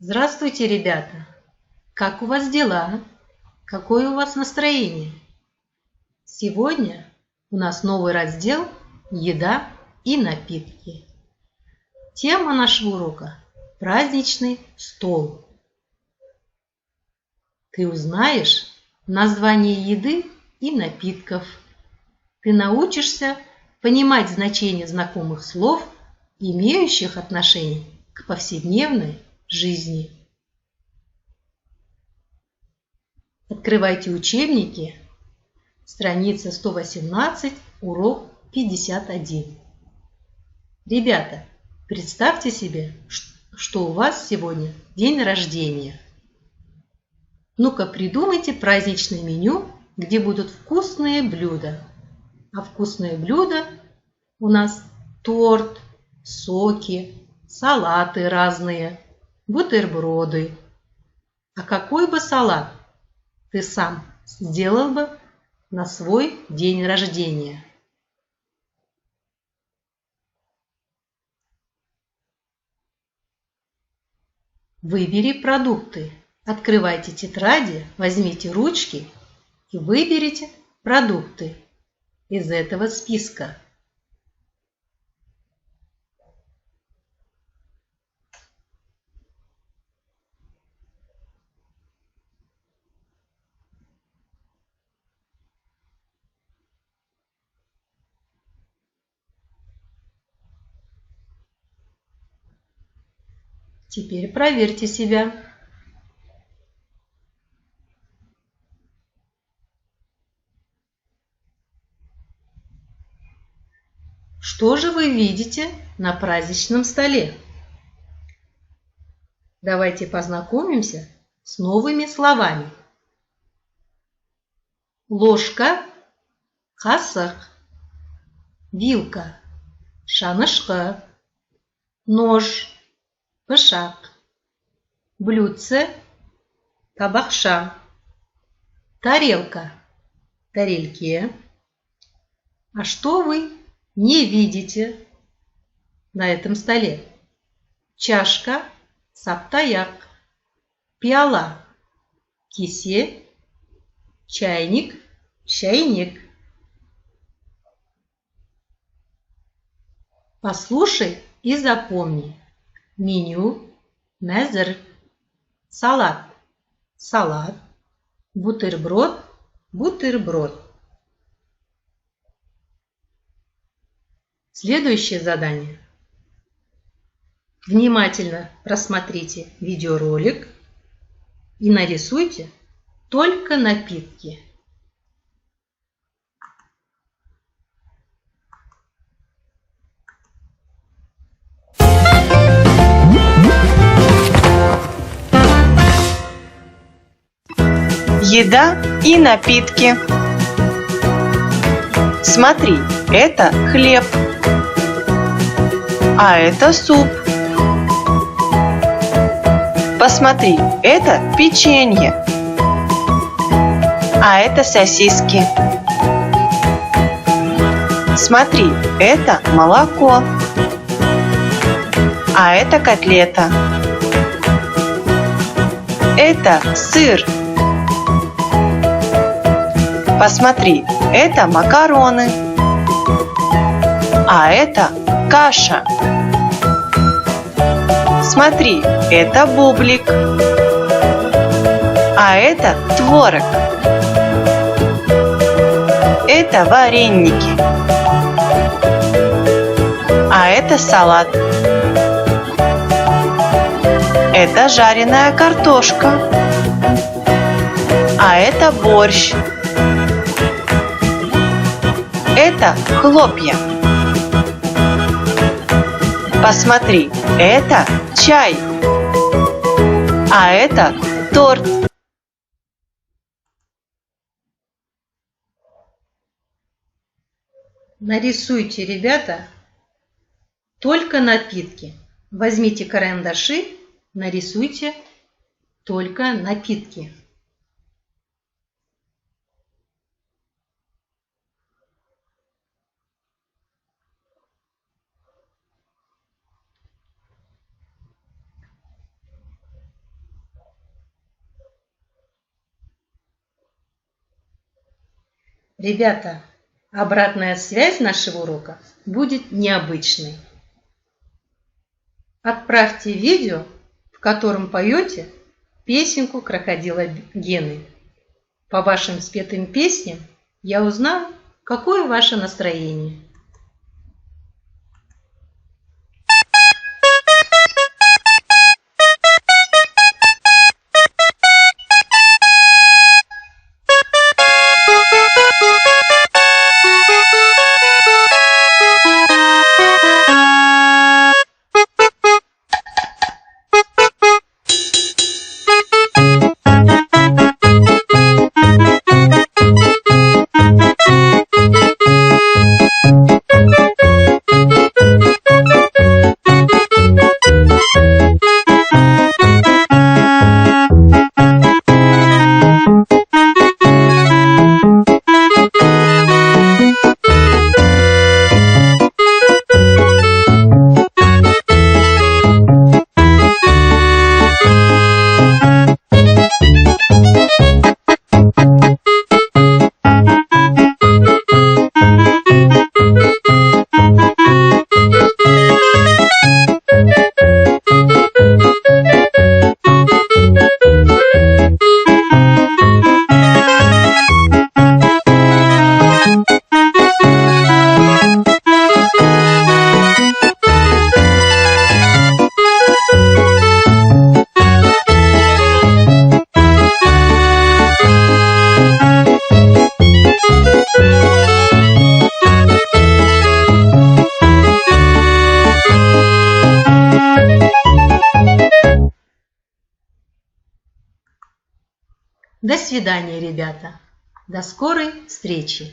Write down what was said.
Здравствуйте, ребята! Как у вас дела? Какое у вас настроение? Сегодня у нас новый раздел «Еда и напитки». Тема нашего урока – праздничный стол. Ты узнаешь название еды и напитков. Ты научишься понимать значение знакомых слов, имеющих отношение к повседневной жизни. Открывайте учебники, страница 118, урок 51. Ребята, представьте себе, что у вас сегодня день рождения. Ну-ка, придумайте праздничное меню, где будут вкусные блюда. А вкусные блюда у нас торт, соки, салаты разные, бутерброды. А какой бы салат ты сам сделал бы на свой день рождения? Выбери продукты. Открывайте тетради, возьмите ручки и выберите продукты из этого списка. Теперь проверьте себя. Что же вы видите на праздничном столе? Давайте познакомимся с новыми словами. Ложка – хасах, вилка – шанышка, нож – пышак, блюдце – табахша, тарелка – тарельке. А что вы не видите на этом столе? Чашка – саптаяк, пиала – кисе, чайник – чайник. Послушай и запомни. Меню – мезер, салат – салат, бутерброд – бутерброд. Следующее задание. Внимательно просмотрите видеоролик и нарисуйте только напитки. Еда и напитки. Смотри, это хлеб, а это суп. Посмотри, это печенье, а это сосиски. Смотри, это молоко, а это котлета. Это сыр. Посмотри, это макароны, а это каша. Смотри, это бублик, а это творог. Это вареники, а это салат. Это жареная картошка, а это борщ. Это хлопья. Посмотри, это чай, а это торт. Нарисуйте, ребята, только напитки. Возьмите карандаши, нарисуйте только напитки. Ребята, обратная связь нашего урока будет необычной. Отправьте видео, в котором поете песенку крокодила Гены. По вашим спетым песням я узнаю, какое ваше настроение. До свидания, ребята. До скорой встречи.